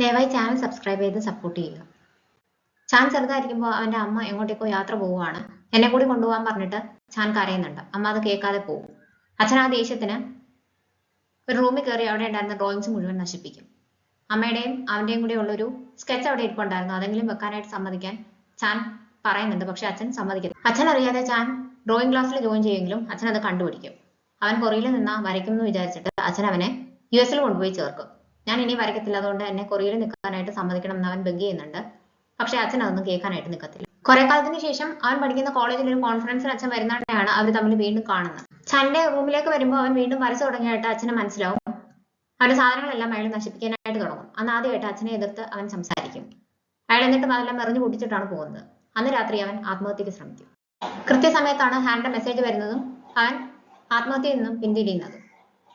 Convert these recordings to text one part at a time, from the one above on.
ദയവായി channel subscribe ചെയ്ത് support ചെയ്യുക. ചാൻ ചെറുതായിരിക്കുമ്പോൾ അവന്റെ അമ്മ എങ്ങോട്ടേക്കോ യാത്ര പോവുകയാണ്. എന്നെ കൂടി കൊണ്ടുപോകാൻ പറഞ്ഞിട്ട് ചാൻ കരയുന്നുണ്ട്. അമ്മ അത് കേൾക്കാതെ പോകും. അച്ഛൻ ആ ദേഷ്യത്തിന് ഒരു റൂമിൽ കയറി അവിടെ ഉണ്ടായിരുന്ന ഡ്രോയിങ്സ് മുഴുവൻ നശിപ്പിക്കും. അമ്മയുടെയും അവന്റെയും കൂടി ഉള്ളൊരു സ്കെച്ച് അവിടെ ഇരിപ്പുണ്ടായിരുന്നു. അതെങ്കിലും വെക്കാനായിട്ട് സമ്മതിക്കാൻ ചാൻ പറയുന്നുണ്ട്. പക്ഷെ അച്ഛൻ സമ്മതിക്കും. അച്ഛൻ അറിയാതെ ചാൻ ഡ്രോയിങ് ക്ലാസ്സിൽ ജോയിൻ ചെയ്യുമെങ്കിലും അച്ഛൻ അത് കണ്ടുപിടിക്കും. അവൻ കൊറിയയിൽ നിന്നാ വരയ്ക്കും എന്ന് വിചാരിച്ചിട്ട് അച്ഛൻ അവനെ US കൊണ്ടുപോയി ചേർക്കും. ഞാൻ ഇനി വരയ്ക്കത്തില്ല, അതുകൊണ്ട് എന്നെ കൊറിയയിൽ നിൽക്കാനായിട്ട് സമ്മതിക്കണം എന്ന് അവൻ ബെഗ് ചെയ്യുന്നുണ്ട്. പക്ഷെ അച്ഛൻ അതൊന്നും കേൾക്കാനായിട്ട് നിൽക്കത്തില്ല. കുറെ കാലത്തിന് ശേഷം അവൻ പഠിക്കുന്ന കോളേജിൽ ഒരു കോൺഫറൻസിന് അച്ഛൻ വരുന്നതാണ് അവർ തമ്മിൽ വീണ്ടും കാണുന്നത്. ചാന്റെ റൂമിലേക്ക് വരുമ്പോൾ അവൻ വീണ്ടും വരച്ചു തുടങ്ങിയായിട്ട് അച്ഛന് മനസ്സിലാവും. അവന്റെ സാധനങ്ങളെല്ലാം അയാൾ നശിപ്പിക്കാനായിട്ട് തുടങ്ങും. അന്ന് ആദ്യമായിട്ട് അച്ഛനെ എതിർത്ത് അവൻ സംസാരിക്കും. അയാൾ എന്നിട്ടും അതെല്ലാം എറിഞ്ഞു പൊട്ടിച്ചിട്ടാണ് പോകുന്നത്. അന്ന് രാത്രി അവൻ ആത്മഹത്യക്ക് ശ്രമിക്കും. കൃത്യസമയത്താണ് ഹാൻഡിന്റെ മെസ്സേജ് വരുന്നതും അവൻ ആത്മഹത്യയിൽ നിന്നും പിന്തിരിയുന്നതും.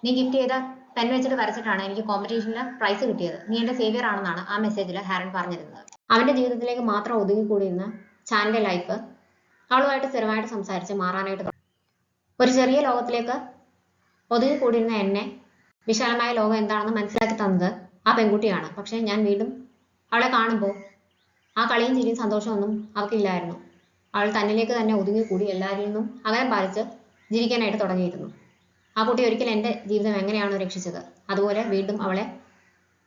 നീ ഗിഫ്റ്റ് ചെയ്ത പെൻ വെച്ചിട്ട് വരച്ചിട്ടാണ് എനിക്ക് കോമ്പറ്റീഷനിൽ പ്രൈസ് കിട്ടിയത്. നീ എന്റെ സേവിയർ ആണെന്നാണ് ആ മെസ്സേജിൽ ഹാരൻ പറഞ്ഞിരുന്നത്. അവന്റെ ജീവിതത്തിലേക്ക് മാത്രം ഒതുങ്ങിക്കൂടിയിരുന്ന ചാന്റെ ലൈഫ് അവളുമായിട്ട് സ്ഥിരമായിട്ട് സംസാരിച്ച് മാറാനായിട്ട് തുടങ്ങി. ഒരു ചെറിയ ലോകത്തിലേക്ക് ഒതുങ്ങിക്കൂടിയിരുന്ന എന്നെ വിശാലമായ ലോകം എന്താണെന്ന് മനസ്സിലാക്കി തന്നത് ആ പെൺകുട്ടിയാണ്. പക്ഷെ ഞാൻ വീണ്ടും അവളെ കാണുമ്പോൾ ആ കളിയും ചിരിയും സന്തോഷമൊന്നും അവൾക്കില്ലായിരുന്നു. അവൾ തന്നിലേക്ക് തന്നെ ഒതുങ്ങിക്കൂടി എല്ലാവരിൽ നിന്നും അകലം പാലിച്ച് ജീവിക്കാനായിട്ട് തുടങ്ങിയിരുന്നു. ആ കുട്ടി ഒരിക്കൽ എൻ്റെ ജീവിതം എങ്ങനെയാണോ രക്ഷിച്ചത്, അതുപോലെ വീണ്ടും അവളെ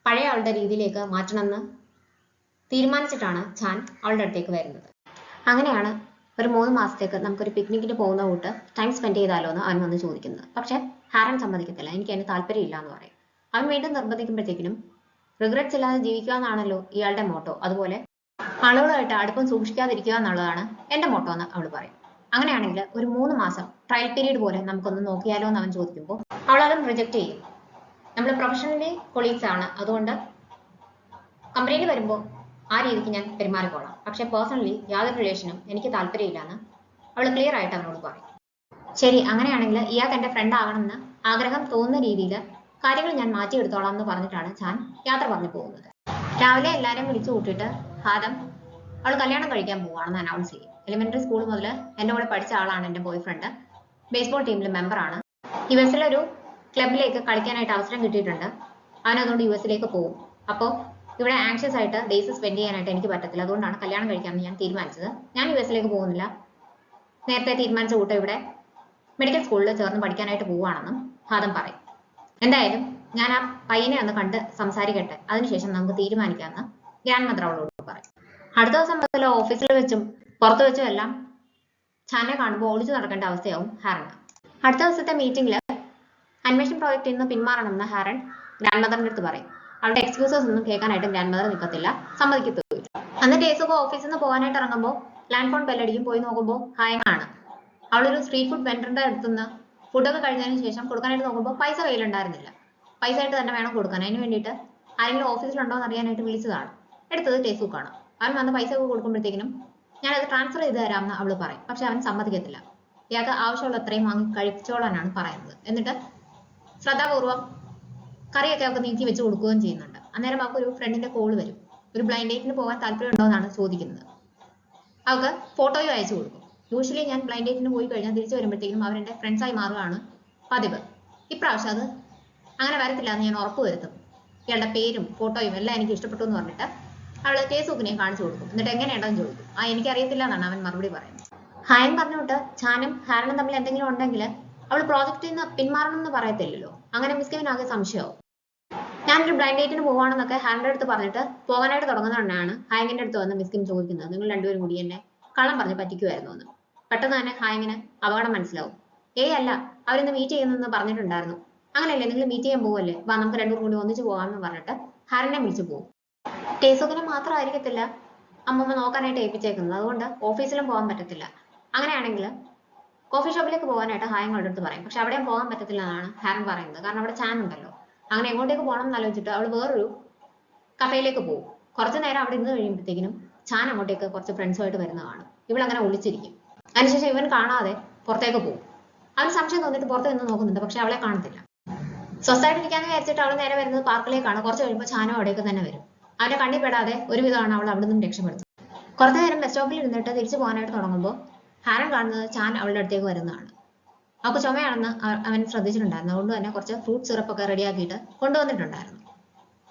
പഴയ അവളുടെ രീതിയിലേക്ക് മാറ്റണമെന്ന് തീരുമാനിച്ചിട്ടാണ് ചാൻ അവളുടെ അടുത്തേക്ക് വരുന്നത്. അങ്ങനെയാണ് ഒരു 3 മാസത്തേക്ക് നമുക്കൊരു പിക്നിക്കിന് പോകുന്ന കൂട്ട് ടൈം സ്പെൻഡ് ചെയ്താലോ എന്ന് അവൻ വന്ന് ചോദിക്കുന്നത്. പക്ഷെ ഹാരൻ സമ്മതിക്കത്തില്ല. എനിക്ക് അതിന് താല്പര്യമില്ല എന്ന് പറയും. അവൻ വീണ്ടും നിർബന്ധിക്കുമ്പോഴത്തേക്കിനും റിഗ്രറ്റ്സ് ഇല്ലാതെ ജീവിക്കുക എന്നാണല്ലോ ഇയാളുടെ മോട്ടോ, അതുപോലെ ആളുകളുമായിട്ട് അടുപ്പം സൂക്ഷിക്കാതിരിക്കുക എന്നുള്ളതാണ് എൻ്റെ മോട്ടോ എന്ന് അവൾ പറയും. അങ്ങനെയാണെങ്കിൽ ഒരു 3 മാസം ട്രയൽ പീരീഡ് പോലെ നമുക്കൊന്ന് നോക്കിയാലോ എന്ന് അവൻ ചോദിക്കുമ്പോൾ അവൾ അതും റിജക്റ്റ് ചെയ്യും. നമ്മൾ പ്രൊഫഷണലി കൊളീഗ്സ് ആണ്, അതുകൊണ്ട് കമ്പനിയിൽ വരുമ്പോൾ ആ രീതിക്ക് ഞാൻ പെരുമാറിക്കോളാം. പക്ഷെ പേഴ്സണലി യാതൊരു റിലേഷനും എനിക്ക് താല്പര്യമില്ല എന്ന് അവൾ ക്ലിയർ ആയിട്ട് അവനോട് പറയും. ശരി, അങ്ങനെയാണെങ്കിൽ ഇയാൾക്ക് എൻ്റെ ഫ്രണ്ട് ആവണമെന്ന് ആഗ്രഹം തോന്നുന്ന രീതിയിൽ കാര്യങ്ങൾ ഞാൻ മാറ്റിയെടുത്തോളാം എന്ന് പറഞ്ഞിട്ടാണ് ചാൻ യാത്ര പറഞ്ഞു പോകുന്നത്. രാവിലെ എല്ലാവരെയും വിളിച്ചു കൂട്ടിയിട്ട് ഹാദം അവൾ കല്യാണം കഴിക്കാൻ പോവുകയാണെന്ന് അനൗൺസ് ചെയ്യും. എലിമെന്ററി സ്കൂൾ മുതൽ എൻ്റെ കൂടെ പഠിച്ച ആളാണ് എൻ്റെ ബോയ് ഫ്രണ്ട്. ബേസ്ബോൾ ടീമിൽ മെമ്പറാണ്. US-ലൊരു ക്ലബിലേക്ക് കളിക്കാനായിട്ട് അവസരം കിട്ടിയിട്ടുണ്ട്. അവൻ അതുകൊണ്ട് US-ലേക്ക് പോകും. അപ്പോൾ ഇവിടെ ആങ്ഷ്യസ് ആയിട്ട് ഡേയ്സ് സ്പെൻഡ് ചെയ്യാനായിട്ട് എനിക്ക് പറ്റത്തില്ല. അതുകൊണ്ടാണ് കല്യാണം കഴിക്കാമെന്ന് ഞാൻ തീരുമാനിച്ചത്. ഞാൻ US-ലേക്ക് പോകുന്നില്ല. നേരത്തെ തീരുമാനിച്ച കൂട്ടം ഇവിടെ മെഡിക്കൽ സ്കൂളിൽ ചേർന്ന് പഠിക്കാനായിട്ട് പോവുകയാണെന്നും ഹാദം പറയും. എന്തായാലും ഞാൻ ആ പയ്യനെ ഒന്ന് കണ്ട് സംസാരിക്കട്ടെ, അതിനുശേഷം നമുക്ക് തീരുമാനിക്കാമെന്ന് ഗ്രാൻഡ് മദർ അവളോട് പറയും. അടുത്ത ദിവസം മുതൽ ഓഫീസിൽ വെച്ചും പുറത്തു വെച്ചും എല്ലാം ചാനെ കാണുമ്പോൾ ഒളിച്ചു നടക്കേണ്ട അവസ്ഥയാവും ഹാരന്. അടുത്ത ദിവസത്തെ മീറ്റിംഗിൽ അന്വേഷൺ പ്രോജക്റ്റിൽ നിന്ന് പിന്മാറണമെന്ന് ഹാരൻ ഗ്രാൻഡ് മദറിന്റെ അടുത്ത് പറയും. അവളുടെ എക്സ്ക്യൂസസ് ഒന്നും കേൾക്കാനായിട്ട് ഗ്രാൻഡ് മദർ നിൽക്കത്തില്ല, സമ്മതിക്കത്തില്ല. അന്ന് ടേസുക ഓഫീസിൽ നിന്ന് പോകാനായിട്ട് ഇറങ്ങുമ്പോൾ ലാൻഡ് ഫോൺ ബെല്ലടിക്കും. പോയി നോക്കുമ്പോൾ ഹായങ്ങാണ്. അവളൊരു സ്ട്രീറ്റ് ഫുഡ് വെൻഡറിന്റെ അടുത്തുനിന്ന് ഫുഡൊക്കെ കഴിഞ്ഞതിന് ശേഷം കൊടുക്കാനായിട്ട് നോക്കുമ്പോൾ പൈസ കയ്യിലുണ്ടായിരുന്നില്ല. പൈസ ആയിട്ട് തന്നെ വേണം കൊടുക്കാൻ. അതിന് വേണ്ടിയിട്ട് ആരെങ്കിലും ഓഫീസിലുണ്ടോ എന്ന് അറിയാനായിട്ട് വിളിച്ചതാണ്. എടുത്തത് ടേസുക്കാണ്. അവൻ വന്ന് പൈസ ഒക്കെ കൊടുക്കുമ്പോഴത്തേക്കിനും ഞാനത് ട്രാൻസ്ഫർ ചെയ്ത് തരാമെന്ന് അവൾ പറയും. പക്ഷെ അവൻ സമ്മതിക്കത്തില്ല. ഇയാൾക്ക് ആവശ്യമുള്ള അത്രയും വാങ്ങി കഴിച്ചോളാനാണ് പറയുന്നത്. എന്നിട്ട് ശ്രദ്ധാപൂർവം കറിയൊക്കെ അവൾക്ക് നീക്കി വെച്ച് കൊടുക്കുകയും ചെയ്യുന്നുണ്ട്. അന്നേരം അവൾക്ക് ഒരു ഫ്രണ്ടിന്റെ കോള് വരും. ഒരു ബ്ലൈൻഡ് ഡേറ്റിന് പോകാൻ താല്പര്യമുണ്ടോ എന്നാണ് ചോദിക്കുന്നത്. അവൾക്ക് ഫോട്ടോയും അയച്ചു കൊടുക്കും. യൂഷ്വലി ഞാൻ ബ്ലൈൻഡ് ഡേറ്റിന് പോയി കഴിഞ്ഞാൽ തിരിച്ചു വരുമ്പോഴത്തേക്കും അവരെന്റെ ഫ്രണ്ട്സായി മാറുകയാണ് പതിവ്. ഇപ്രാവശ്യം അത് അങ്ങനെ വരത്തില്ല എന്ന് ഞാൻ ഉറപ്പ് വരുത്തും. ഇയാളുടെ പേരും ഫോട്ടോയും എല്ലാം എനിക്ക് ഇഷ്ടപ്പെട്ടു എന്ന് പറഞ്ഞിട്ട് അവള് ടേസുക്കിനെയും കാണിച്ചു കൊടുക്കും. എന്നിട്ട് എങ്ങനെയുണ്ടെന്ന് ചോദിക്കും. എനിക്കറിയത്തില്ല എന്നാണ് അവൻ മറുപടി പറയുന്നത്. ഹായൻ പറഞ്ഞിട്ട് ചാനും ഹാരനും തമ്മിൽ എന്തെങ്കിലും ഉണ്ടെങ്കിൽ അവൾ പ്രോജക്റ്റിൽ നിന്ന് പിന്മാറണം എന്ന് പറയത്തില്ലല്ലോ. അങ്ങനെ മിസ്കിവിനാകെ സംശയവും. ഞാനൊരു ബ്ലൈൻഡ് ഡേറ്റിന് പോവാണെന്നൊക്കെ ഹാരന്റെ അടുത്ത് പറഞ്ഞിട്ട് പോകാനായിട്ട് തുടങ്ങുന്നതാണ് ഹായങ്ങിന്റെ അടുത്ത് വന്ന് മിസ്കിൻ ചോദിക്കുന്നത്. നിങ്ങൾ രണ്ടുപേരും കൂടി എന്നെ കള്ളം പറഞ്ഞ് പറ്റിക്കുമായിരുന്നു എന്ന്. പെട്ടെന്ന് തന്നെ ഹായങ്ങിന് അപകടം മനസ്സിലാവും. അല്ല, അവരിന്ന് മീറ്റ് ചെയ്യുന്നെന്ന് പറഞ്ഞിട്ടുണ്ടായിരുന്നു. അങ്ങനെയല്ലേ, നിങ്ങൾ മീറ്റ് ചെയ്യാൻ പോവല്ലേ, വാ നമുക്ക് രണ്ടുപേരും കൂടി ഒന്നിച്ച് പോകാമെന്ന് പറഞ്ഞിട്ട് ഹാരനെ വിളിച്ചു പോകും. ടേസുക്കിനെ മാത്രമായിരിക്കത്തില്ല അമ്മമ്മ നോക്കാനായിട്ട് ഏൽപ്പിച്ചേക്കുന്നത്. അതുകൊണ്ട് ഓഫീസിലും പോകാൻ പറ്റത്തില്ല. അങ്ങനെയാണെങ്കിൽ കോഫി ഷോപ്പിലേക്ക് പോകാനായിട്ട് ഹായങ്ങളുടെ അടുത്ത് പറയും. പക്ഷെ അവിടെയും പോകാൻ പറ്റത്തില്ല എന്നാണ് ഹാരൻ പറയുന്നത്. കാരണം അവിടെ ചാൻ ഉണ്ടല്ലോ. അങ്ങനെ എങ്ങോട്ടേക്ക് പോകണം എന്ന് ആലോചിച്ചിട്ട് അവൾ വേറൊരു കഫേയിലേക്ക് പോകും. കുറച്ചു നേരം അവിടെ ഇരുന്ന് കഴിയുമ്പോഴത്തേക്കിനും ചാൻ അങ്ങോട്ടേക്ക് കുറച്ച് ഫ്രണ്ട്സുമായിട്ട് വരുന്നതാണ്. ഇവളങ്ങനെ ഒളിച്ചിരിക്കും. അതിനുശേഷം ഇവൻ കാണാതെ പുറത്തേക്ക് പോകും. അവന് സംശയം തോന്നിയിട്ട് പുറത്ത് നിന്ന് നോക്കുന്നുണ്ട്. പക്ഷെ അവളെ കാണത്തില്ല. സ്വസ്ഥമായിട്ടിരിക്കാന്ന് വിചാരിച്ചിട്ട് അവൾ നേരെ വരുന്നത് പാർക്കിലേക്കാണ്. കുറച്ച് കഴിയുമ്പോൾ ചാനോ അവിടേക്ക് തന്നെ വരും. അവന്റെ കണ്ണിൽ പെടാതെ ഒരുവിധമാണ് അവൾ അവിടെ നിന്നും രക്ഷപ്പെടുന്നത്. കുറച്ചു നേരം ബസ് സ്റ്റോപ്പിൽ ഇരുന്നിട്ട് തിരിച്ചു പോകാനായിട്ട് തുടങ്ങുമ്പോൾ ഹാരൻ കാണുന്നത് ചാൻ അവളുടെ അടുത്തേക്ക് വരുന്നതാണ്. അവൾക്ക് ചുമയാണെന്ന് അവൻ ശ്രദ്ധിച്ചിട്ടുണ്ടായിരുന്നു. അതുകൊണ്ട് തന്നെ കുറച്ച് ഫ്രൂട്ട് സിറപ്പ് ഒക്കെ റെഡിയാക്കിയിട്ട് കൊണ്ടുവന്നിട്ടുണ്ടായിരുന്നു.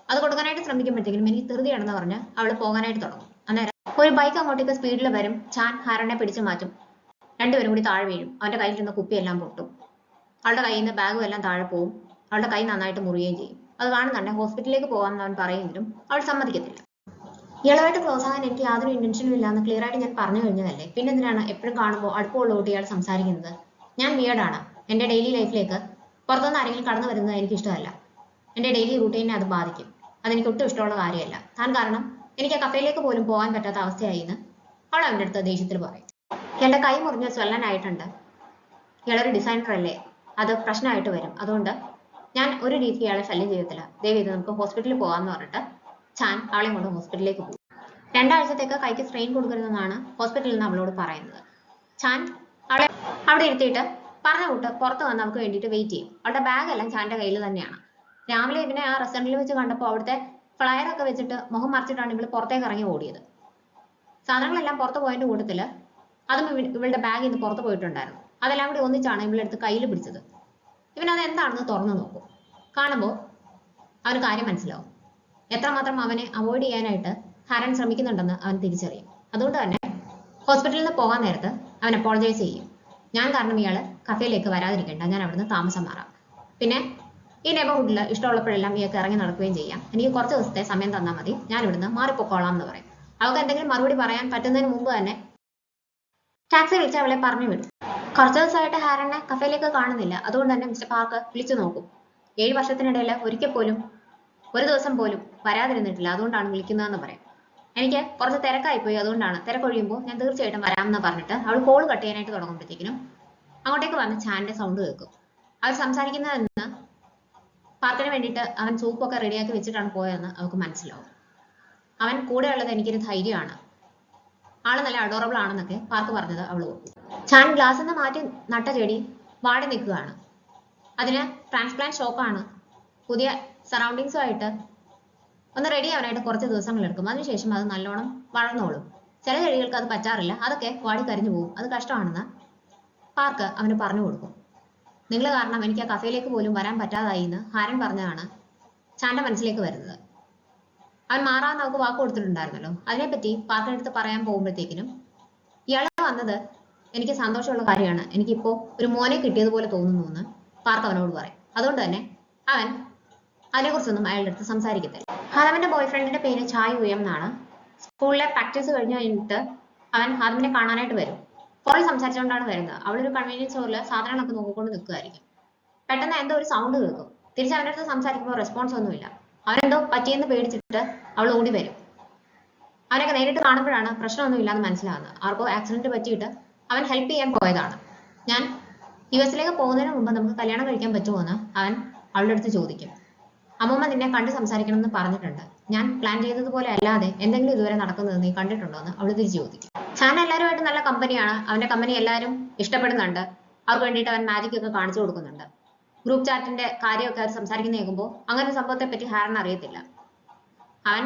അത് കൊടുക്കാനായിട്ട് ശ്രമിക്കുമ്പോഴത്തേക്കും എനിക്ക് ധൃതിയാണെന്ന് പറഞ്ഞ് അവൾ പോകാനായിട്ട് തുടങ്ങും. അന്നേരം ഒരു ബൈക്ക് അങ്ങോട്ടേക്ക് സ്പീഡിൽ വരും. ചാൻ ഹാരനെ പിടിച്ചു മാറ്റും. രണ്ടുപേരും കൂടി താഴെ വീഴും. അവന്റെ കയ്യിൽ ഇരുന്ന കുപ്പിയെല്ലാം പൊട്ടും. അവളുടെ കയ്യിൽ നിന്ന് ബാഗും എല്ലാം താഴെ പോവും. അവളുടെ കൈ നന്നായിട്ട് മുറിയുകയും ചെയ്യും. അത് കാണുന്നുണ്ടെ ഹോസ്പിറ്റലിലേക്ക് പോകാമെന്ന് അവൻ പറയുമെങ്കിലും അവൾ സമ്മതിക്കത്തില്ല. ഇയാളുമായിട്ട് ക്ലോസ് ആകാൻ എനിക്ക് യാതൊരു ഇന്റൻഷനും ഇല്ലാന്ന് ക്ലിയർ ആയിട്ട് ഞാൻ പറഞ്ഞു കഴിഞ്ഞതല്ലേ, പിന്നെ എന്തിനാണ് എപ്പോഴും കാണുമ്പോൾ അടുപ്പമുള്ളോട്ട് ഇയാൾ സംസാരിക്കുന്നത്? ഞാൻ വിയേർഡാണ്. എന്റെ ഡെയിലി ലൈഫിലേക്ക് പുറത്തുനിന്ന് ആരെങ്കിലും കടന്നു വരുന്നത് എനിക്ക് ഇഷ്ടമല്ല. എന്റെ ഡെയിലി റൂട്ടീനെ അത് ബാധിക്കും. അതെനിക്ക് ഒട്ടും ഇഷ്ടമുള്ള കാര്യമല്ല. താൻ കാരണം എനിക്ക് ആ കഫേയിലേക്ക് പോലും പോകാൻ പറ്റാത്ത അവസ്ഥയായി എന്ന് അവൾ അവൻ്റെ അടുത്ത് ദേഷ്യത്തിൽ പറയും. ഇയാളുടെ കൈ മുറിഞ്ഞ് സ്വല്ലനായിട്ടുണ്ട്. ഇയാളൊരു ഡിസൈനർ അല്ലേ, അത് പ്രശ്നമായിട്ട് വരും. അതുകൊണ്ട് ഞാൻ ഒരു രീതിക്ക് ഇയാളെ ശല്യം ചെയ്യത്തില്ല. ദയവ് ചെയ്ത് നമുക്ക് ഹോസ്പിറ്റലിൽ പോകാമെന്ന് പറഞ്ഞിട്ട് ചാൻ അവളെ കൊണ്ട് ഹോസ്പിറ്റലിലേക്ക് പോകും. 2 ആഴ്ചത്തേക്ക് കൈക്ക് സ്ട്രെയിൻ കൊടുക്കരുതെന്നാണ് ഹോസ്പിറ്റലിൽ നിന്ന് അവളോട് പറയുന്നത്. ചാൻ അവളെ അവിടെ ഇരുത്തിയിട്ട് പറഞ്ഞ കൂട്ട് പുറത്ത് വന്ന് നമുക്ക് വേണ്ടിയിട്ട് വെയിറ്റ് ചെയ്യും. അവളുടെ ബാഗെല്ലാം ചാൻ്റെ കയ്യിൽ തന്നെയാണ്. രാവിലെ ഇവനെ ആ റെസ്റ്റോറൻറ്റിൽ വെച്ച് കണ്ടപ്പോൾ അവിടുത്തെ ഫ്ലയർ ഒക്കെ വെച്ചിട്ട് മുഖം മറിച്ചിട്ടാണ് ഇവള് പുറത്തേക്ക് ഇറങ്ങി ഓടിയത്. സാധനങ്ങളെല്ലാം പുറത്ത് പോയതിന്റെ കൂട്ടത്തിൽ അതും ഇവളുടെ ബാഗിൽ നിന്ന് പുറത്ത് പോയിട്ടുണ്ടായിരുന്നു. അതെല്ലാം കൂടി ഒന്നിച്ചാണ് ഇവളെടുത്ത് കയ്യിൽ പിടിച്ചത്. ഇവനത് എന്താണെന്ന് തുറന്നു നോക്കും. കാണുമ്പോൾ അവന് കാര്യം മനസ്സിലാവും. എത്രമാത്രം അവനെ അവോയ്ഡ് ചെയ്യാനായിട്ട് ഹാരൻ ശ്രമിക്കുന്നുണ്ടെന്ന് അവൻ തിരിച്ചറിയും. അതുകൊണ്ട് തന്നെ ഹോസ്പിറ്റലിൽ നിന്ന് പോകാൻ നേരത്ത് അവൻ അപ്പോളജൈസ് ചെയ്യും. ഞാൻ കാരണം ഇയാൾ കഫേയിലേക്ക് വരാതിരിക്കേണ്ട, ഞാൻ അവിടുന്ന് താമസം മാറാം. പിന്നെ ഈ നെയ്ബർഹുഡിൽ ഇഷ്ടമുള്ളപ്പോഴെല്ലാം ഇയാൾക്ക് ഇറങ്ങി നടക്കുകയും ചെയ്യാം. എനിക്ക് കുറച്ച് ദിവസത്തെ സമയം തന്നാൽ മതി, ഞാൻ ഇവിടുന്ന് മാറിപ്പോക്കോളാം എന്ന് പറയും. അവൾക്ക് എന്തെങ്കിലും മറുപടി പറയാൻ പറ്റുന്നതിന് മുമ്പ് തന്നെ ടാക്സി വിളിച്ച് അവളെ പറഞ്ഞു വിടും. കുറച്ച് ദിവസമായിട്ട് ഹാരനെ കഫേയിലേക്ക് കാണുന്നില്ല. അതുകൊണ്ട് തന്നെ മിസ്റ്റർ പാർക്ക് വിളിച്ചു നോക്കും. 7 വർഷത്തിനിടയിൽ ഒരിക്കൽ പോലും ഒരു ദിവസം പോലും വരാതിരുന്നിട്ടില്ല. അതുകൊണ്ടാണ് വിളിക്കുന്നതെന്ന് പറയും. എനിക്ക് കുറച്ച് തിരക്കായിപ്പോയി, അതുകൊണ്ടാണ്. തിരക്കൊഴിയുമ്പോൾ ഞാൻ തീർച്ചയായിട്ടും വരാമെന്ന് പറഞ്ഞിട്ട് അവൾ കോൾ കട്ട് ചെയ്യാനായിട്ട് തുടങ്ങുമ്പോഴത്തേക്കിനും അങ്ങോട്ടേക്ക് വന്ന് ചാൻ്റെ സൗണ്ട് കേൾക്കും. അവർ സംസാരിക്കുന്നതെന്ന് പാർക്കിന് വേണ്ടിയിട്ട് അവൻ സൂപ്പൊക്കെ റെഡിയാക്കി വെച്ചിട്ടാണ് പോയതെന്ന് അവൾക്ക് മനസ്സിലാവും. അവൻ കൂടെയുള്ളത് എനിക്കൊരു ധൈര്യമാണ്, ആള് നല്ല അഡോറബിൾ ആണെന്നൊക്കെ പാർക്ക് പറഞ്ഞത് അവൾ ഓർക്കും. ചാൻ ഗ്ലാസ് നിന്ന് മാറ്റി നട്ട ചെടി വാടി നിൽക്കുകയാണ്. അതിന് ട്രാൻസ്പ്ലാന്റ് ഷോക്കാണ്. പുതിയ സറൗണ്ടിങ്സുമായിട്ട് ഒന്ന് റെഡി ആവാനായിട്ട് കുറച്ച് ദിവസങ്ങളെടുക്കും. അതിനുശേഷം അത് നല്ലോണം വളർന്നോളും. ചില ചെടികൾക്ക് അത് പറ്റാറില്ല, അതൊക്കെ വാടി കരിഞ്ഞു പോകും. അത് കഷ്ടമാണെന്ന് പാർക്ക് അവന് പറഞ്ഞു കൊടുക്കും. നിങ്ങൾ കാരണം എനിക്ക് ആ കഫേയിലേക്ക് പോലും വരാൻ പറ്റാതായി എന്ന് ഹാരൻ പറഞ്ഞതാണ് ചാൻ്റെ മനസ്സിലേക്ക് വരുന്നത്. അവൻ മാറാൻ നമുക്ക് വാക്ക് കൊടുത്തിട്ടുണ്ടായിരുന്നല്ലോ. അതിനെപ്പറ്റി പാർക്കിനടുത്ത് പറയാൻ പോകുമ്പോഴത്തേക്കിനും ഇയാൾ വന്നത് എനിക്ക് സന്തോഷമുള്ള കാര്യമാണ്, എനിക്കിപ്പോൾ ഒരു മോനെ കിട്ടിയതുപോലെ തോന്നുന്നു എന്ന് പാർക്ക് അവനോട് പറയും. അതുകൊണ്ട് തന്നെ അവൻ അതിനെക്കുറിച്ചൊന്നും അയാളുടെ അടുത്ത് സംസാരിക്കത്തില്ല. ഹാദമിന്റെ ബോയ് ഫ്രണ്ടിന്റെ പേര് ചായ് ഉയം എന്നാണ്. സ്കൂളിലെ പ്രാക്ടീസ് കഴിഞ്ഞിട്ട് അവൻ ഹാദമിനെ കാണാനായിട്ട് വരും. ഫോണിൽ സംസാരിച്ചുകൊണ്ടാണ് വരുന്നത്. അവളൊരു കൺവീനിയൻസ് സ്റ്റോറിൽ സാധനങ്ങളൊക്കെ നോക്കിക്കൊണ്ട് നിൽക്കുകയായിരിക്കും. പെട്ടെന്ന് എന്തോ ഒരു സൗണ്ട് കേൾക്കും. തിരിച്ച് അവൻ്റെ അടുത്ത് സംസാരിക്കുമ്പോൾ റെസ്പോൺസ് ഒന്നുമില്ല. അവനെന്തോ പറ്റിയെന്ന് പേടിച്ചിട്ട് അവൾ ഓടി വരും. അവനൊക്കെ നേരിട്ട് കാണുമ്പോഴാണ് പ്രശ്നമൊന്നുമില്ലാന്ന് മനസ്സിലാകുന്നത്. ആർക്കോ ആക്സിഡന്റ് പറ്റിയിട്ട് അവൻ ഹെൽപ്പ് ചെയ്യാൻ പോയതാണ്. ഞാൻ US-ലേക്ക് പോകുന്നതിന് മുമ്പ് നമുക്ക് കല്യാണം കഴിക്കാൻ പറ്റുമോ എന്ന് അവൻ അവളുടെ അടുത്ത് ചോദിക്കും. അമ്മൂമ്മ നിന്നെ കണ്ട് സംസാരിക്കണം എന്ന് പറഞ്ഞിട്ടുണ്ട്. ഞാൻ പ്ലാൻ ചെയ്തതുപോലെ അല്ലാതെ എന്തെങ്കിലും ഇതുവരെ നടക്കുന്നത് നീ കണ്ടിട്ടുണ്ടോ എന്ന് അവൾ തിരിച്ചു ചോദിക്കും. ചാൻ എല്ലാവരുമായിട്ട് നല്ല കമ്പനിയാണ്. അവന്റെ കമ്പനി എല്ലാവരും ഇഷ്ടപ്പെടുന്നുണ്ട്. അവർക്ക് വേണ്ടിയിട്ട് അവൻ മാജിക് ഒക്കെ കാണിച്ചു കൊടുക്കുന്നുണ്ട്. ഗ്രൂപ്പ് ചാറ്റിന്റെ കാര്യമൊക്കെ അവർ സംസാരിക്കുന്ന കേൾക്കുമ്പോൾ അങ്ങനെ ഒരു സംഭവത്തെ പറ്റി ഹാരൻ അറിയത്തില്ല. അവൻ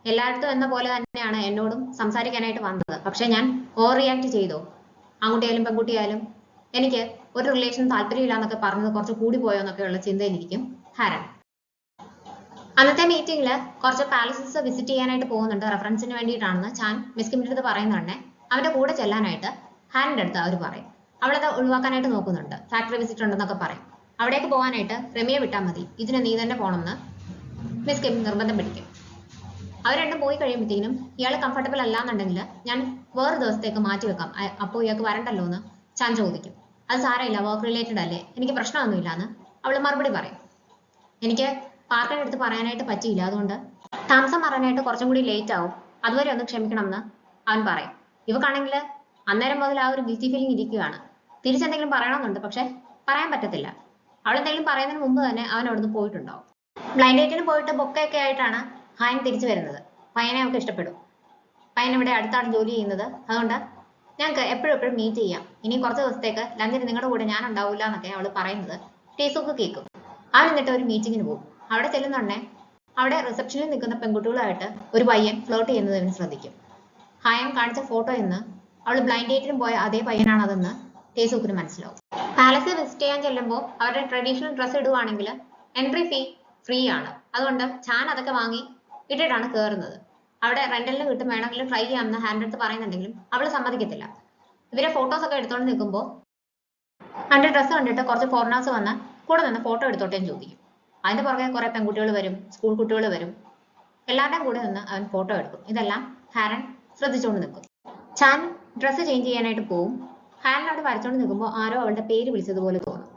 എല്ലായിടത്തും എന്ന പോലെ തന്നെയാണ് എന്നോടും സംസാരിക്കാനായിട്ട് വന്നത്. പക്ഷെ ഞാൻ ഓവർ റിയാക്ട് ചെയ്തോ? ആൺകുട്ടിയായാലും പെൺകുട്ടിയായാലും എനിക്ക് ഒരു റിലേഷൻ താല്പര്യമില്ല എന്നൊക്കെ പറഞ്ഞത് കുറച്ച് കൂടി പോയോ എന്നൊക്കെയുള്ള ചിന്തയിലിരിക്കും ഹാരൻ. അന്നത്തെ മീറ്റിംഗിൽ കുറച്ച് പാലസസ് വിസിറ്റ് ചെയ്യാനായിട്ട് പോകുന്നുണ്ട്. റെഫറൻസിന് വേണ്ടിയിട്ടാണെന്ന് ചാൻ മിസ് കിമ്മിന്റെ അടുത്ത് പറയുന്നുണ്ട്. അവന്റെ കൂടെ ചെല്ലാനായിട്ട് ഹാരന്റെ അടുത്ത് അവർ പറയും. അവളത് ഒഴിവാക്കാനായിട്ട് നോക്കുന്നുണ്ട്. ഫാക്ടറി വിസിറ്റ് ഉണ്ടെന്നൊക്കെ പറയും. അവിടേക്ക് പോകാനായിട്ട് രമ്യയെ വിട്ടാൽ മതി, ഇതിന് നീ തന്നെ പോകണമെന്ന് മിസ് കിം നിർബന്ധം പിടിക്കും. അവർ രണ്ടും പോയി കഴിയുമ്പോഴത്തേക്കും ഇയാൾ കംഫർട്ടബിൾ അല്ലാന്നുണ്ടെങ്കിൽ ഞാൻ വേറെ ദിവസത്തേക്ക് മാറ്റി വെക്കാം, അപ്പോൾ ഇയാൾക്ക് വരണ്ടല്ലോ എന്ന് ചാൻ ചോദിക്കും. അത് സാരമില്ല, വർക്ക് റിലേറ്റഡ് അല്ലേ, എനിക്ക് പ്രശ്നമൊന്നുമില്ല എന്ന് അവൾ മറുപടി പറയും. എനിക്ക് പാർക്കിന്റെ അടുത്ത് പറയാനായിട്ട് പറ്റിയില്ല, അതുകൊണ്ട് താമസം മാറാനായിട്ട് കുറച്ചും കൂടി ലേറ്റ് ആവും, അതുവരെ ഒന്ന് ക്ഷമിക്കണം എന്ന് അവൻ പറയും. ഇവക്കാണെങ്കിൽ അന്നേരം മുതൽ ആ ഒരു ഗിൽറ്റി ഫീലിംഗ് ഇരിക്കുകയാണ്. തിരിച്ചെന്തെങ്കിലും പറയണമെന്നുണ്ട്, പക്ഷെ പറയാൻ പറ്റത്തില്ല. അവൾ എന്തെങ്കിലും പറയുന്നതിന് മുമ്പ് തന്നെ അവൻ അവിടുന്ന് പോയിട്ടുണ്ടാവും. ബ്ലൈൻഡ് ഡേറ്റിന് പോയിട്ട് ബൊക്കെയൊക്കെ ആയിട്ടാണ് ഹാൻ തിരിച്ചു വരുന്നത്. പയ്യനെ അവൾക്ക് ഇഷ്ടപ്പെടും. പയ്യൻ ഇവിടെ അടുത്താണ് ജോലി ചെയ്യുന്നത്. അതുകൊണ്ട് ഞങ്ങൾക്ക് എപ്പോഴും മീറ്റ് ചെയ്യാം. ഇനി കുറച്ച് ദിവസത്തേക്ക് ലഞ്ചിന് നിങ്ങളുടെ കൂടെ ഞാൻ ഉണ്ടാവില്ല എന്നൊക്കെ അവൾ പറയുന്നത് ടീസൊക്കെ കേൾക്കും. അവൻ എന്നിട്ട് ഒരു മീറ്റിങ്ങിന് പോകും. അവിടെ ചെല്ലുന്നുണ്ടേ അവിടെ റിസപ്ഷനിൽ നിൽക്കുന്ന പെൺകുട്ടികളുമായിട്ട് ഒരു പയ്യൻ ഫ്ലോട്ട് ചെയ്യുന്നത് അവന് ശ്രദ്ധിക്കും. ഹായം കാണിച്ച ഫോട്ടോ എന്ന് അവൾ ബ്ലൈൻഡ് ഡേറ്റിന് പോയ അതേ പയ്യനാണതെന്ന് ടേസൂക്കിന് മനസ്സിലാവും. പാലസ് വിസിറ്റ് ചെയ്യാൻ ചെല്ലുമ്പോൾ അവരുടെ ട്രഡീഷണൽ ഡ്രസ്സ് ഇടുവാണെങ്കിൽ എൻട്രി ഫീ ഫ്രീ ആണ്. അതുകൊണ്ട് ചാൻ അതൊക്കെ വാങ്ങി ഇട്ടിട്ടാണ് കയറുന്നത്. അവിടെ റെന്റലിന് കിട്ടും, വേണമെങ്കിൽ ട്രൈ ചെയ്യാമെന്ന് ഹാരിന്റെ അടുത്ത് പറയുന്നുണ്ടെങ്കിലും അവള് സമ്മതിക്കത്തില്ല. ഇവരെ ഫോട്ടോസ് ഒക്കെ എടുത്തോണ്ട് നിൽക്കുമ്പോൾ അവന്റെ ഡ്രസ്സ് കണ്ടിട്ട് കുറച്ച് ഫോറിനേഴ്സ് വന്ന് കൂടെ നിന്ന് ഫോട്ടോ എടുത്തോട്ടേന്ന് ചോദിക്കും. അതിന്റെ പുറകെ കുറെ പെൺകുട്ടികൾ വരും, സ്കൂൾ കുട്ടികൾ വരും. എല്ലാവരുടെയും കൂടെ നിന്ന് അവൻ ഫോട്ടോ എടുക്കും. ഇതെല്ലാം ഹാരൻ ശ്രദ്ധിച്ചുകൊണ്ട് നിൽക്കും. ചാൻ ഡ്രസ്സ് ചേഞ്ച് ചെയ്യാനായിട്ട് പോവും. ഹാരൻ അവിടെ വരച്ചോണ്ട് നിൽക്കുമ്പോൾ ആരോ അവളുടെ പേര് വിളിച്ചതുപോലെ തോന്നും.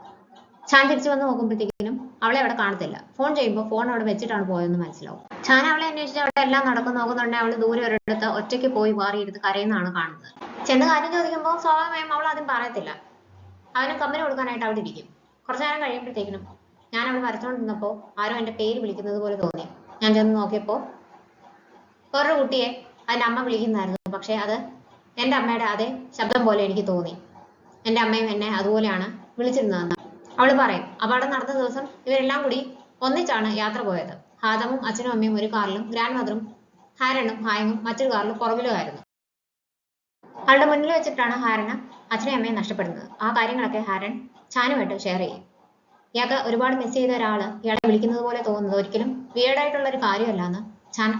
ചാൻ തിരിച്ചു വന്ന് നോക്കുമ്പോഴത്തേക്കും അവളെ അവിടെ കാണത്തില്ല. ഫോൺ ചെയ്യുമ്പോൾ ഫോൺ അവിടെ വെച്ചിട്ടാണ് പോയതെന്ന് മനസ്സിലാവും. ചാൻ അവളെ അന്വേഷിച്ച് അവിടെ എല്ലാം നടക്കും നോക്കുന്നുണ്ടെങ്കിൽ അവള് ദൂരെ ഒരിടത്ത് ഒറ്റയ്ക്ക് പോയി മാറിയെടുത്ത് കരയുന്നതാണ് കാണുന്നത്. ചെന്ന് കാര്യം ചോദിക്കുമ്പോൾ സ്വാഭാവികമായും അവൾ ആദ്യം പറയത്തില്ല. അവന് കമ്പനി കൊടുക്കാനായിട്ട് അവിടെ ഇരിക്കും. കുറച്ചു നേരം കഴിയുമ്പോഴത്തേക്കിനും ഞാൻ അവിടെ വരച്ചോണ്ടിരുന്നപ്പോൾ ആരോ എന്റെ പേര് വിളിക്കുന്നത് പോലെ തോന്നി. ഞാൻ ചെന്ന് നോക്കിയപ്പോൾ വേറൊരു കുട്ടിയെ അതിന്റെ അമ്മ വിളിക്കുന്നതായിരുന്നു. പക്ഷെ അത് എന്റെ അമ്മയുടെ അതേ ശബ്ദം പോലെ എനിക്ക് തോന്നി. എന്റെ അമ്മയും എന്നെ അതുപോലെയാണ് വിളിച്ചിരുന്നതെന്ന് അവള് പറയും. അപകടം നടന്ന ദിവസം ഇവരെല്ലാം കൂടി ഒന്നിച്ചാണ് യാത്ര പോയത്. ഹാദമും അച്ഛനും അമ്മയും ഒരു കാറിലും ഗ്രാൻഡ് മദറും ഹാരനും ഹായങ്ങും മറ്റൊരു കാറിലും പുറകിലുമായിരുന്നു. അവളുടെ മുന്നിൽ വെച്ചിട്ടാണ് ഹാരന് അച്ഛനെയും അമ്മയും നഷ്ടപ്പെടുന്നത്. ആ കാര്യങ്ങളൊക്കെ ഹാരൻ ചാനുമായിട്ട് ഷെയർ ചെയ്യും. ഇയാൾക്ക് ഒരുപാട് മിസ് ചെയ്ത ഒരാള് ഇയാളെ വിളിക്കുന്നത് പോലെ തോന്നുന്നത് ഒരിക്കലും വിയേർഡായിട്ടുള്ള ഒരു കാര്യമല്ല എന്ന് ചാൻ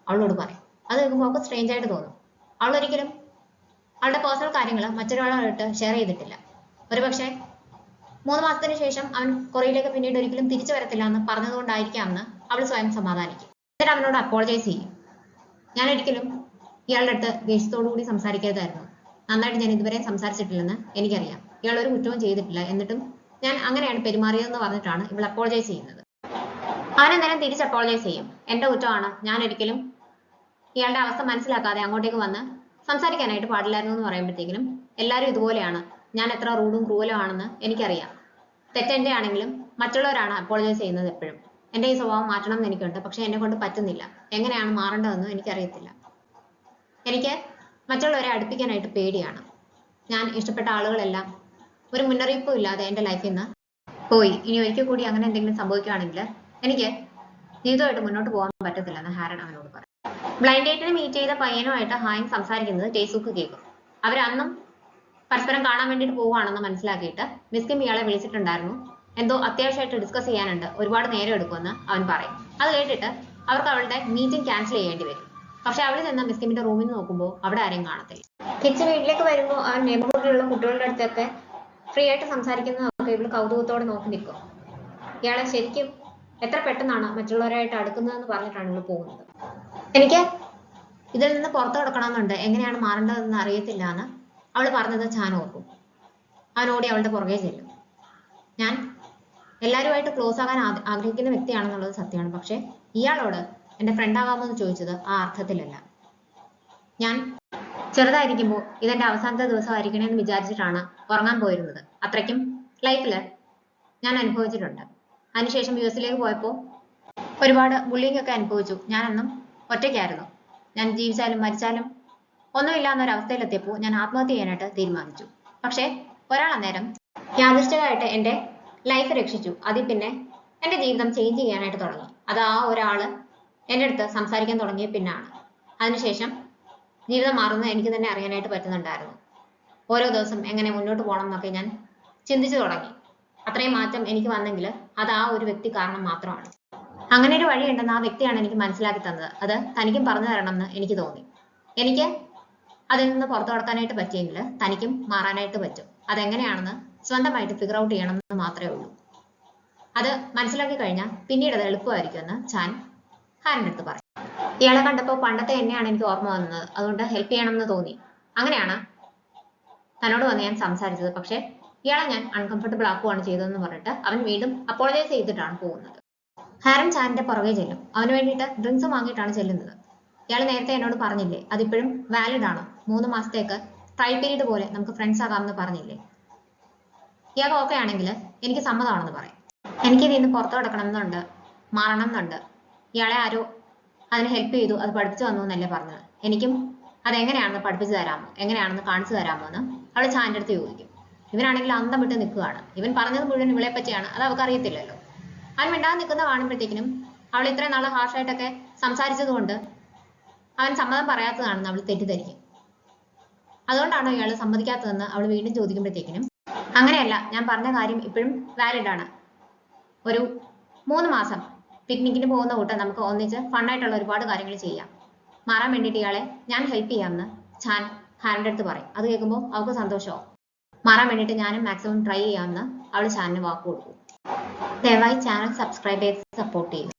അവളോട് പറയും. അത് കേൾക്കുമ്പോൾ അവൾക്ക് സ്ട്രേഞ്ച് ആയിട്ട് തോന്നും. അവൾ ഒരിക്കലും അവളുടെ പേഴ്സണൽ കാര്യങ്ങൾ മറ്റൊരാളായിട്ട് ഷെയർ ചെയ്തിട്ടില്ല. ഒരുപക്ഷെ 3 മാസത്തിന് ശേഷം അവൻ കൊറിയയിലേക്ക് പിന്നീട് ഒരിക്കലും തിരിച്ചു വരത്തില്ല എന്ന് പറഞ്ഞതുകൊണ്ടായിരിക്കാം എന്ന് അവൾ സ്വയം സമാധാനിക്കും. എന്നിട്ട് അവനോട് അപ്പോളജൈസ് ചെയ്യും. ഞാൻ ഒരിക്കലും ഇയാളുടെ അടുത്ത് ദേഷ്യത്തോടു കൂടി സംസാരിക്കരുതായിരുന്നു. നന്നായിട്ട് ഞാൻ ഇതുവരെ സംസാരിച്ചിട്ടില്ലെന്ന് എനിക്കറിയാം. ഇയാൾ ഒരു കുറ്റവും ചെയ്തിട്ടില്ല, എന്നിട്ടും ഞാൻ അങ്ങനെയാണ് പെരുമാറിയതെന്ന് പറഞ്ഞിട്ടാണ് ഇവൾ അപ്പോളജൈസ് ചെയ്യുന്നത്. അവനെന്തായാലും തിരിച്ച് അപ്പോളജൈസ് ചെയ്യും. എന്റെ കുറ്റമാണ്, ഞാൻ ഒരിക്കലും ഇയാളുടെ അവസ്ഥ മനസ്സിലാക്കാതെ അങ്ങോട്ടേക്ക് വന്ന് സംസാരിക്കാനായിട്ട് പാടില്ലായിരുന്നു എന്ന് പറയുമ്പോഴത്തേക്കിനും എല്ലാവരും ഇതുപോലെയാണ്, ഞാൻ എത്ര റൂഡും ക്രൂവലും ആണെന്ന് എനിക്കറിയാം. തെറ്റെന്റെ ആണെങ്കിലും മറ്റുള്ളവരാണ് അപ്പോളജൈസ് ചെയ്യുന്നത് എപ്പോഴും. എന്റെ ഈ സ്വഭാവം മാറ്റണം എന്ന് എനിക്കുണ്ട്, പക്ഷെ എന്നെ കൊണ്ട് പറ്റുന്നില്ല. എങ്ങനെയാണ് മാറേണ്ടതെന്ന് എനിക്കറിയത്തില്ല. എനിക്ക് മറ്റുള്ളവരെ അടുപ്പിക്കാനായിട്ട് പേടിയാണ്. ഞാൻ ഇഷ്ടപ്പെട്ട ആളുകളെല്ലാം ഒരു മുന്നറിയിപ്പും ഇല്ലാതെ എന്റെ ലൈഫിൽ നിന്ന് പോയി. ഇനി ഒരിക്കൽ കൂടി അങ്ങനെ എന്തെങ്കിലും സംഭവിക്കുകയാണെങ്കിൽ എനിക്ക് ജീവിതമായിട്ട് മുന്നോട്ട് പോകാൻ പറ്റത്തില്ല എന്ന് ഹാരൻ അവനോട് പറയും. ബ്ലൈൻഡ് ഡേറ്റിന് മീറ്റ് ചെയ്ത പയ്യനുമായിട്ട് ഹായൻ സംസാരിക്കുന്നത് ടേസൂക്ക് കേൾക്കും. അവരന്നും പരസ്പരം കാണാൻ വേണ്ടിയിട്ട് പോവുകയാണെന്ന് മനസ്സിലാക്കിയിട്ട് മിസ്കിം ഇയാളെ വിളിച്ചിട്ടുണ്ടായിരുന്നു. എന്തോ അത്യാവശ്യമായിട്ട് ഡിസ്കസ് ചെയ്യാനുണ്ട്, ഒരുപാട് നേരം എടുക്കുമെന്ന് അവൻ പറയും. അത് കേട്ടിട്ട് അവർക്ക് അവളുടെ മീറ്റിംഗ് ക്യാൻസൽ ചെയ്യേണ്ടി വരും. പക്ഷെ അവൾ ചെന്ന മിസ്കിമിന്റെ റൂമിൽ നോക്കുമ്പോൾ അവിടെ ആരെയും കാണത്തില്ല. തിരിച്ച് വീട്ടിലേക്ക് വരുമ്പോൾ അവൻ നെയ്ബർഹുഡിലുള്ള കുട്ടികളുടെ അടുത്തൊക്കെ ഫ്രീ ആയിട്ട് സംസാരിക്കുന്നതൊക്കെ ഇവള് കൗതുകത്തോടെ നോക്കി നിൽക്കും. ഇയാളെ ശരിക്കും എത്ര പെട്ടെന്നാണ് മറ്റുള്ളവരായിട്ട് അടുക്കുന്നതെന്ന് പറഞ്ഞിട്ടാണ് ഇവള് പോകുന്നത്. എനിക്ക് ഇതിൽ നിന്ന് പുറത്തു കിടക്കണമെന്നുണ്ട്, എങ്ങനെയാണ് മാറേണ്ടതെന്ന് അറിയത്തില്ല എന്ന് അവൾ പറഞ്ഞത് ചാൻ ഓർക്കും. അവനോടി അവളുടെ പുറകെ ചെല്ലും. ഞാൻ എല്ലാവരുമായിട്ട് ക്ലോസ് ആകാൻ ആഗ്രഹിക്കുന്ന വ്യക്തിയാണെന്നുള്ളത് സത്യമാണ്. പക്ഷെ ഇയാളോട് എന്റെ ഫ്രണ്ട് ആകാമോ എന്ന് ചോദിച്ചത് ആ അർത്ഥത്തിലല്ല. ഞാൻ ചെറുതായിരിക്കുമ്പോൾ ഇതെന്റെ അവസാനത്തെ ദിവസമായിരിക്കണേ എന്ന് വിചാരിച്ചിട്ടാണ് ഉറങ്ങാൻ പോയിരുന്നത്. അത്രയ്ക്കും ലൈഫിൽ ഞാൻ അനുഭവിച്ചിട്ടുണ്ട്. അതിനുശേഷം യുഎസിലേക്ക് പോയപ്പോൾ ഒരുപാട് ബുള്ളിങ് ഒക്കെ അനുഭവിച്ചു. ഞാനന്നും ഒറ്റയ്ക്കായിരുന്നു. ഞാൻ ജീവിച്ചാലും മരിച്ചാലും ഒന്നുമില്ല എന്നൊരവസ്ഥയിലെത്തിയപ്പോൾ ഞാൻ ആത്മഹത്യ ചെയ്യാനായിട്ട് തീരുമാനിച്ചു. പക്ഷെ ഒരാൾ അന്നേരം യാദൃശ്ചികമായിട്ട് എന്റെ ലൈഫ് രക്ഷിച്ചു. അതിൽ പിന്നെ എന്റെ ജീവിതം ചേഞ്ച് ചെയ്യാനായിട്ട് തുടങ്ങി. അത് ആ ഒരാള് എൻ്റെ അടുത്ത് സംസാരിക്കാൻ തുടങ്ങിയ പിന്നാണ്. അതിനുശേഷം ജീവിതം മാറുന്നത് എനിക്ക് തന്നെ അറിയാനായിട്ട് പറ്റുന്നുണ്ടായിരുന്നു. ഓരോ ദിവസം എങ്ങനെ മുന്നോട്ട് പോകണം എന്നൊക്കെ ഞാൻ ചിന്തിച്ചു തുടങ്ങി. അത്രയും മാറ്റം എനിക്ക് വന്നെങ്കിൽ അത് ആ ഒരു വ്യക്തി കാരണം മാത്രമാണ്. അങ്ങനെ ഒരു വഴിയുണ്ടെന്ന് ആ വ്യക്തിയാണ് എനിക്ക് മനസ്സിലാക്കി തന്നത്. അത് തനിക്കും പറഞ്ഞു തരണം എന്ന് എനിക്ക് തോന്നി. എനിക്ക് അതിൽ നിന്ന് പുറത്തു കടക്കാനായിട്ട് പറ്റിയെങ്കിൽ തനിക്കും മാറാനായിട്ട് പറ്റും. അതെങ്ങനെയാണെന്ന് സ്വന്തമായിട്ട് ഫിഗർ ഔട്ട് ചെയ്യണം എന്ന് മാത്രമേ ഉള്ളൂ. അത് മനസ്സിലാക്കി കഴിഞ്ഞാൽ പിന്നീട് അത് എളുപ്പമായിരിക്കുമെന്ന് ചാൻ ഹാരൻ്റെ അടുത്ത് പറയും. ഇയാളെ കണ്ടപ്പോൾ പണ്ടത്തെ എന്നെയാണ് എനിക്ക് ഓർമ്മ വന്നത്. അതുകൊണ്ട് ഹെൽപ്പ് ചെയ്യണം എന്ന് തോന്നി. അങ്ങനെയാണ് തന്നോട് വന്ന് ഞാൻ സംസാരിച്ചത്. പക്ഷെ ഇയാളെ ഞാൻ അൺകംഫർട്ടബിൾ ആക്കുകയാണ് ചെയ്തതെന്ന് പറഞ്ഞിട്ട് അവൻ വീണ്ടും അപ്പോളജൈസ് ചെയ്തിട്ടാണ് പോകുന്നത്. ഹാരൻ ചാനിന്റെ പുറകെ ചെല്ലും. അവന് വേണ്ടിയിട്ട് ഡ്രിങ്ക്സ് വാങ്ങിയിട്ടാണ് ചെല്ലുന്നത്. ഇയാൾ നേരത്തെ എന്നോട് പറഞ്ഞില്ലേ, അതിപ്പോഴും വാലിഡ് ആണോ? 3 മാസത്തേക്ക് ട്രയൽ പീരീഡ് പോലെ നമുക്ക് ഫ്രണ്ട്സ് ആകാമെന്ന് പറഞ്ഞില്ലേ? ഇയാൾ ഓക്കെ ആണെങ്കിൽ എനിക്ക് സമ്മതമാണെന്ന് പറയും. എനിക്ക് ഇതിൽ നിന്ന് പുറത്തു കിടക്കണം എന്നുണ്ട്, മാറണം എന്നുണ്ട്. ഇയാളെ ആരോ അതിന് ഹെൽപ്പ് ചെയ്തു, അത് പഠിപ്പിച്ചു തന്നു എന്നല്ലേ പറഞ്ഞത്. എനിക്കും അതെങ്ങനെയാണെന്ന് പഠിപ്പിച്ചു തരാമോ, എങ്ങനെയാണെന്ന് കാണിച്ചു തരാമോ എന്ന് അവൾ ചാൻ്റെ അടുത്ത് ചോദിക്കും. ഇവനാണെങ്കിൽ അന്തം വിട്ട് നിൽക്കുകയാണ്. ഇവൻ പറഞ്ഞത് മുഴുവൻ ഇവളെ പറ്റിയാണ്. അത് അവൾക്ക് അറിയത്തില്ലല്ലോ. അവൻ മിണ്ടാതെ നിൽക്കുന്ന കാണുമ്പോഴത്തേക്കിനും അവൾ ഇത്രയും നാളെ ഹാർഷായിട്ടൊക്കെ സംസാരിച്ചത് കൊണ്ട് അവൻ സമ്മതം പറയാത്തതാണെന്ന് അവൾ തെറ്റിദ്ധരിക്കും. അതുകൊണ്ടാണോ ഇയാൾ സമ്മതിക്കാത്തതെന്ന് അവൾ വീണ്ടും ചോദിക്കുമ്പോഴത്തേക്കിനും അങ്ങനെയല്ല, ഞാൻ പറഞ്ഞ കാര്യം ഇപ്പോഴും വാലിഡ് ആണ്. ഒരു 3 മാസം പിക്നിക്കിന് പോകുന്ന കൂട്ടം നമുക്ക് ഒന്നിച്ച് ഫണ്ണായിട്ടുള്ള ഒരുപാട് കാര്യങ്ങൾ ചെയ്യാം. മാറാൻ വേണ്ടിയിട്ട് ഇയാളെ ഞാൻ ഹെൽപ്പ് ചെയ്യാമെന്ന് ചാൻ ഹാനിന്റെ അടുത്ത് പറയും. അത് കേൾക്കുമ്പോൾ അവൾക്ക് സന്തോഷമാവും. മാറാൻ വേണ്ടിയിട്ട് ഞാനും മാക്സിമം ട്രൈ ചെയ്യാമെന്ന് അവൾ ചാനിന് വാക്ക് കൊടുക്കും. ദയവായി ചാനൽ സബ്സ്ക്രൈബ് ചെയ്ത് സപ്പോർട്ട് ചെയ്യുക.